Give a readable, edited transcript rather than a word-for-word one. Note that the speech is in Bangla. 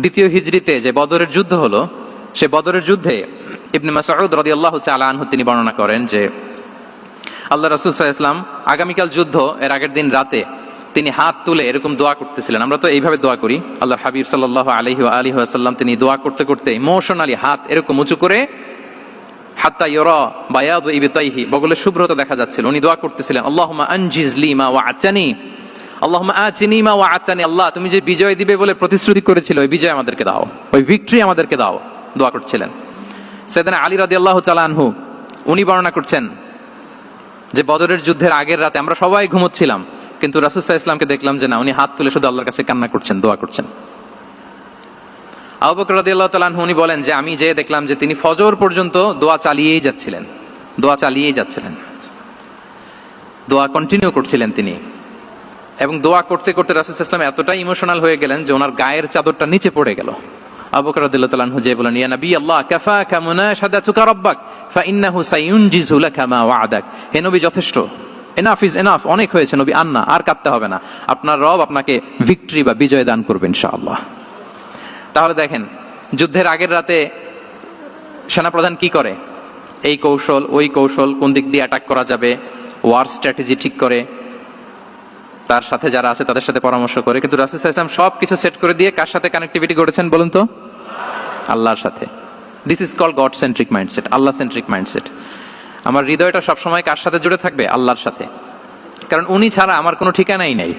দ্বিতীয় হিজরিতে যে বদরের যুদ্ধ হলো, সে বদরের যুদ্ধে ইবনে মাসউদ রাদিয়াল্লাহু তাআলা আনহু তিনি বর্ণনা করেন যে আল্লাহ রাসূল সাল্লাল্লাহু আলাইহি ওয়াসাল্লাম আগামীকাল যুদ্ধ এর আগের দিন রাতে তিনি হাত তুলে এরকম দোয়া করতেছিলেন। আমরা তো এইভাবে দোয়া করি, আল্লাহর হাবিব সাল্লাল্লাহু আলাইহি ওয়া আলিহি ওয়াসাল্লাম তিনি দোয়া করতে করতে ইমোশনালি হাত এরকম উঁচু করে হাত্তা ইউরা বায়াদু ইবতাইহি, বগলের শুভ্রতা দেখা যাচ্ছিল, উনি দোয়া করতেছিলেন আল্লাহুম্মা আনজিজ লি মা ওয়া'আতানি, আল্লাহুম্মা আতিনি মা ওয়া'আতানি, আল্লাহ তুমি যে বিজয় দিবে বলে প্রতিশ্রুতি করেছিল ওই বিজয় আমাদেরকে দাও, ওই ভিক্টরি আমাদেরকে দাও, দোয়া করছিলেন। সাইয়েদনা আলী রাদিয়াল্লাহু তাআলা আনহু উনি বর্ণনা করছেন যে বদরের যুদ্ধের আগের রাতে আমরা সবাই ঘুমোচ্ছিলাম, কিন্তু রাসূল সাল্লাল্লাহু আলাইহি ওয়াসাল্লামকে দেখলাম যে না, উনি হাত তুলে শুধু আল্লাহর কাছে কান্না করছেন, দোয়া করছেন। আবু বকর রাদিয়াল্লাহু তাআলা আনহু উনি বলেন যে আমি যে দেখলাম যে তিনি ফজর পর্যন্ত দোয়া চালিয়েই যাচ্ছিলেন, দোয়া কন্টিনিউ করছিলেন তিনি। এবং দোয়া করতে করতে রাসূল সাল্লাল্লাহু আলাইহি ওয়াসাল্লাম এতটাই ইমোশনাল হয়ে গেলেন যে ওনার গায়ের চাদরটা নিচে পড়ে গেল। আবু বকর রাদিয়াল্লাহু তাআলা আনহু যে বলেন ইয়া নবী আল্লাহ কাফাকা মুনাশাদাতুকা রাব্বাক ফাইন্নাহু সায়ুনজিজু লাকা মা ওয়া'আদাক, হে নবী যথেষ্ট, এনাফ ইজ এনাফ, অনেক হয়েছে নবী, আর কাঁদতে হবে না, আপনার রব আপনাকে ভিক্টরি বা বিজয় দান করবে ইনশাআল্লাহ। তাহলে দেখেন যুদ্ধের আগের রাতে সেনাপ্রধান কি করে, এই কৌশল ওই কৌশল, কোন দিক দিয়ে অ্যাটাক করা যাবে, ওয়ার স্ট্র্যাটেজি ঠিক করে, তার সাথে যারা আছে তাদের সাথে পরামর্শ করে। কিন্তু রাসূল সাল্লাল্লাহু আলাইহি ওয়াসাল্লাম সব কিছু সেট করে দিয়ে কার সাথে কানেক্টিভিটি করেছেন বলুন তো? আল্লাহর সাথে। This is called God centric mindset, Allah centric mindset. আমার হৃদয়টা সবসময় কার সাথে জুড়ে থাকবে? আল্লাহর সাথে, কারণ উনি ছাড়া আমার কোনো ঠিকানাই নাই।